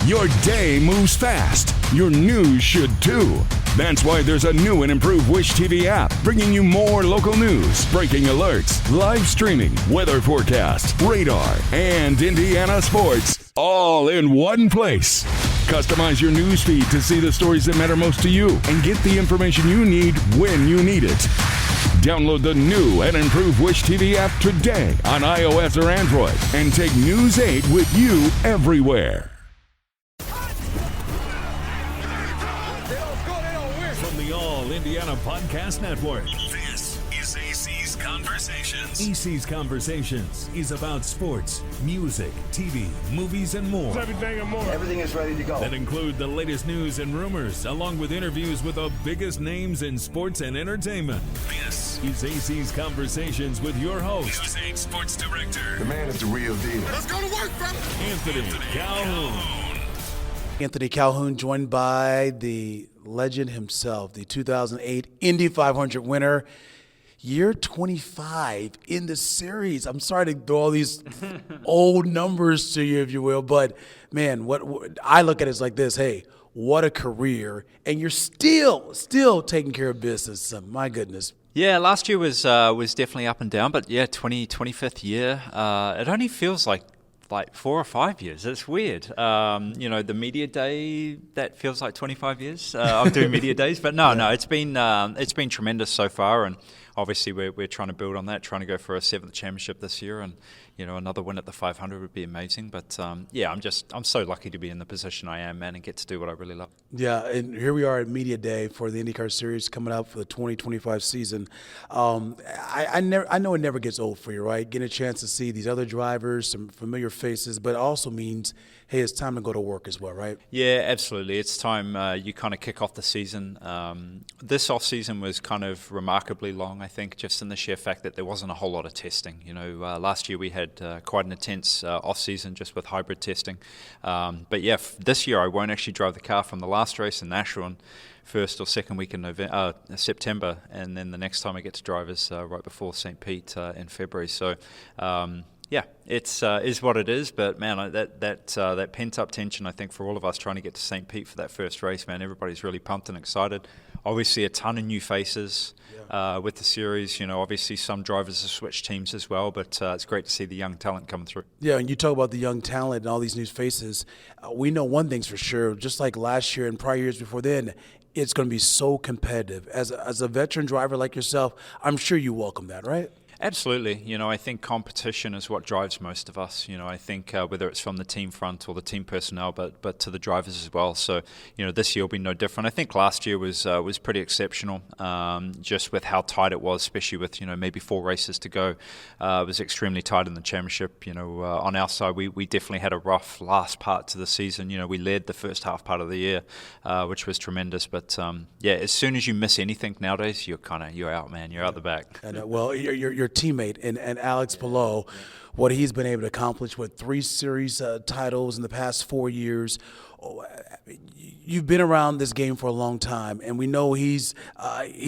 Your day moves fast. Your news should too. That's why there's a new and improved Wish TV app bringing you more local news, breaking alerts, live streaming, weather forecasts, radar, and Indiana sports all in one place. Customize your news feed to see the stories that matter most to you and get the information you need when you need it. Download the new and improved Wish TV app today on iOS or Android and take News 8 with you everywhere. From the All Indiana Podcast Network, This is AC's Conversations. AC's Conversations is about sports, music, TV, movies, and more. Everything and more. Everything is ready to go. That include the latest news and rumors, along with interviews with the biggest names in sports and entertainment. This is AC's Conversations with your host, News 8 Sports Director. The man is the real deal. Let's go to work, brother. Anthony Calhoun. Anthony Calhoun, joined by the legend himself, the 2008 Indy 500 winner. Year 25 in the series. I'm sorry to throw all these old numbers to you, if you will, but man, what I look at it is like this. Hey, what a career, and you're still taking care of business. My goodness. Yeah, last year was definitely up and down, but yeah, 25th year. It only feels like 4 or 5 years. It's weird. The media day, that feels like 25 years. I'm doing media days, but no, it's been tremendous so far, and obviously we're trying to build on that, trying to go for a 7th championship this year, and another win at the 500 would be amazing. But I'm so lucky to be in the position I am, man, and get to do what I really love. Yeah, and here we are at media day for the IndyCar Series coming up for the 2025 season. I know it never gets old for you, right? Getting a chance to see these other drivers, some familiar faces, but it also means, hey, it's time to go to work as well, right? Yeah, absolutely. It's time you kind of kick off the season. This off season was kind of remarkably long, I think, just in the sheer fact that there wasn't a whole lot of testing. Last year we had quite an intense off season just with hybrid testing. But yeah, this year I won't actually drive the car from the last race in Nashville in first or second week in September, and then the next time I get to drive is right before St. Pete in February. So. Yeah, it's is what it is, but man, that pent up tension, I think, for all of us trying to get to St. Pete for that first race, man, everybody's really pumped and excited. Obviously, a ton of new faces with the series. Obviously some drivers have switched teams as well, but it's great to see the young talent coming through. Yeah, and you talk about the young talent and all these new faces. We know one thing's for sure, just like last year and prior years before then, it's going to be so competitive. As a veteran driver like yourself, I'm sure you welcome that, right? Absolutely. I think competition is what drives most of us. I think whether it's from the team front or the team personnel, but to the drivers as well. So, this year will be no different. I think last year was pretty exceptional, just with how tight it was, especially with, maybe 4 races to go. It was extremely tight in the championship. On our side, we definitely had a rough last part to the season. We led the first half part of the year, which was tremendous. But, as soon as you miss anything nowadays, you're out, man. You're out the back. And, well, your teammate and Alex Palou, what he's been able to accomplish with 3 series titles in the past 4 years. You've been around this game for a long time, and we know he's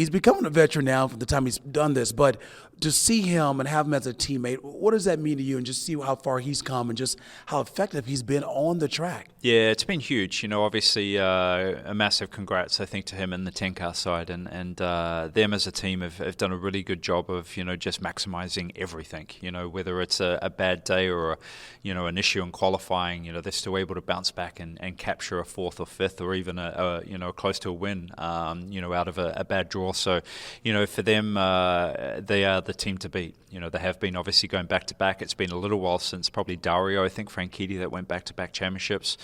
becoming a veteran now from the time he's done this. But to see him and have him as a teammate, what does that mean to you? And just see how far he's come and just how effective he's been on the track. Yeah, it's been huge. Obviously a massive congrats, I think, to him and the 10-car side. And them as a team have done a really good job of, just maximizing everything. Whether it's a bad day or, an issue in qualifying, they're still able to bounce back and capture a 4th or 5th or even a close to a win, out of a bad draw. So, for them, they are the team to beat. They have been obviously going back-to-back. It's been a little while since probably Dario, I think, Franchitti, that went back-to-back championships.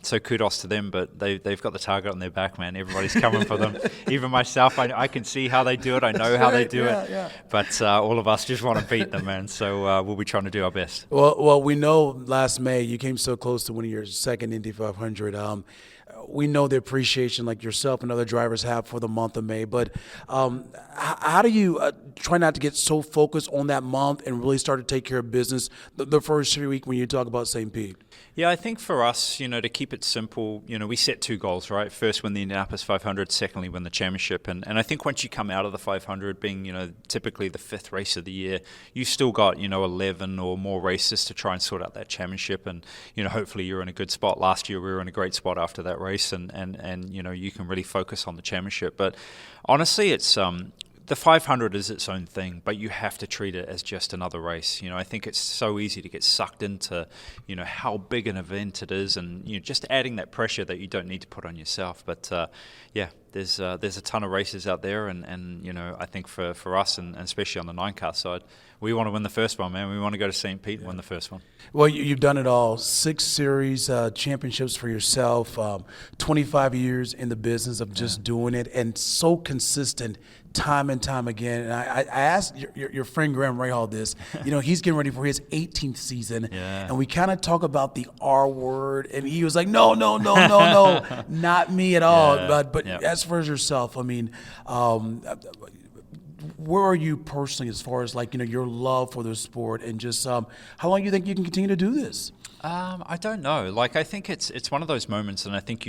So kudos to them, but they've got the target on their back, man. Everybody's coming for them. Even myself, I can see how they do it. I know how they do it. Yeah. But all of us just want to beat them, man. So we'll be trying to do our best. Well, we know last May you came so close to winning your second Indy 500. We know the appreciation like yourself and other drivers have for the month of May, but how do you try not to get so focused on that month and really start to take care of business the first 3 weeks when you talk about St. Pete? Yeah, I think for us, to keep it simple, we set 2 goals, right? First, win the Indianapolis 500. Secondly, win the championship. And I think once you come out of the 500, being, typically the 5th race of the year, you still got, 11 11 or more races to try and sort out that championship. And, hopefully you're in a good spot. Last year we were in a great spot after that race, and you can really focus on the championship. But honestly, it's the 500 is its own thing, but you have to treat it as just another race. I think it's so easy to get sucked into, how big an event it is, and just adding that pressure that you don't need to put on yourself. But there's a ton of races out there, and I think for us, and especially on the 9-car side, we want to win the first one, man. We want to go to St. Pete and win the first one. Well, you've done it all. 6 series championships for yourself, 25 years in the business of just doing it, and so consistent time and time again. And I asked your friend Graham Rahal this. He's getting ready for his 18th season, and we kind of talk about the R word, and he was like, no, not me at all. But as for yourself, I mean, where are you personally as far as your love for the sport, and just how long do you think you can continue to do this? I don't know. I think it's one of those moments, and I think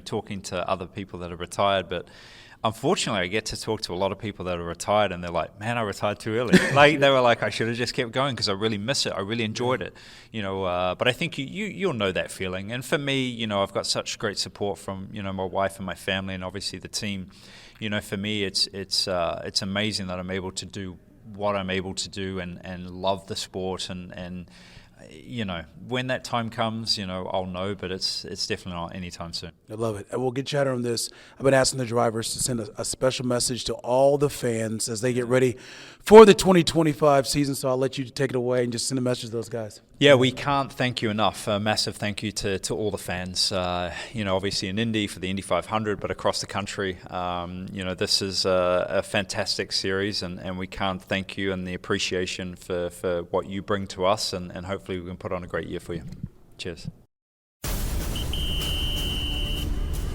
talking to other people that are retired, but unfortunately, I get to talk to a lot of people that are retired, and they're like, man, I retired too early. They were like, I should have just kept going because I really miss it. I really enjoyed it. But I think you'll know that feeling. And for me, I've got such great support from, my wife and my family, and obviously the team. For me, it's amazing that I'm able to do what I'm able to do and love the sport, and when that time comes, I'll know, but it's definitely not anytime soon. I love it. And we'll get chatting on this. I've been asking the drivers to send a special message to all the fans as they get ready for the 2025 season. So I'll let you take it away and just send a message to those guys. Yeah, we can't thank you enough. A massive thank you to all the fans. Obviously in Indy for the Indy 500, but across the country. This is a fantastic series, and we can't thank you and the appreciation for what you bring to us, and hopefully we can put on a great year for you. Cheers.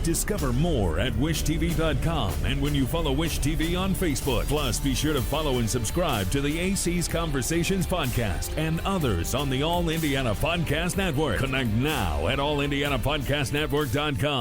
Discover more at wishtv.com and when you follow Wish TV on Facebook. Plus, be sure to follow and subscribe to the AC's Conversations podcast and others on the All Indiana Podcast Network. Connect now at allindianapodcastnetwork.com.